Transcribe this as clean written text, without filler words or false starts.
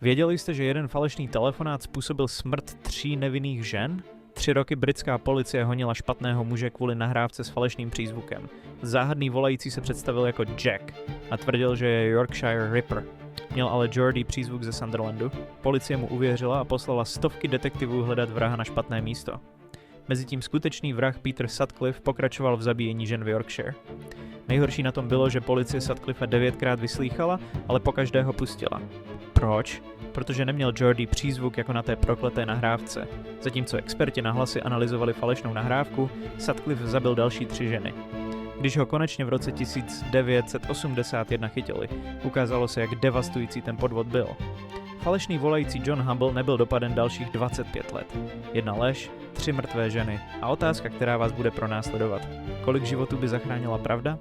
Věděli jste, že jeden falešný telefonát způsobil smrt 3 nevinných žen? 3 roky britská policie honila špatného muže kvůli nahrávce s falešným přízvukem. Záhadný volající se představil jako Jack a tvrdil, že je Yorkshire Ripper. Měl ale Geordie přízvuk ze Sunderlandu. Policie mu uvěřila a poslala stovky detektivů hledat vraha na špatné místo. Mezitím skutečný vrah Peter Sutcliffe pokračoval v zabíjení žen v Yorkshire. Nejhorší na tom bylo, že policie Sutcliffe 9krát vyslýchala, ale pokaždé ho pustila. Proč? Protože neměl Geordie přízvuk jako na té prokleté nahrávce. Zatímco experti na hlasy analyzovali falešnou nahrávku, Sutcliffe zabil další 3 ženy. Když ho konečně v roce 1981 chytili, ukázalo se, jak devastující ten podvod byl. Falešný volající John Hubble nebyl dopaden dalších 25 let. 1 lež, 3 mrtvé ženy a otázka, která vás bude pronásledovat. Kolik životů by zachránila pravda?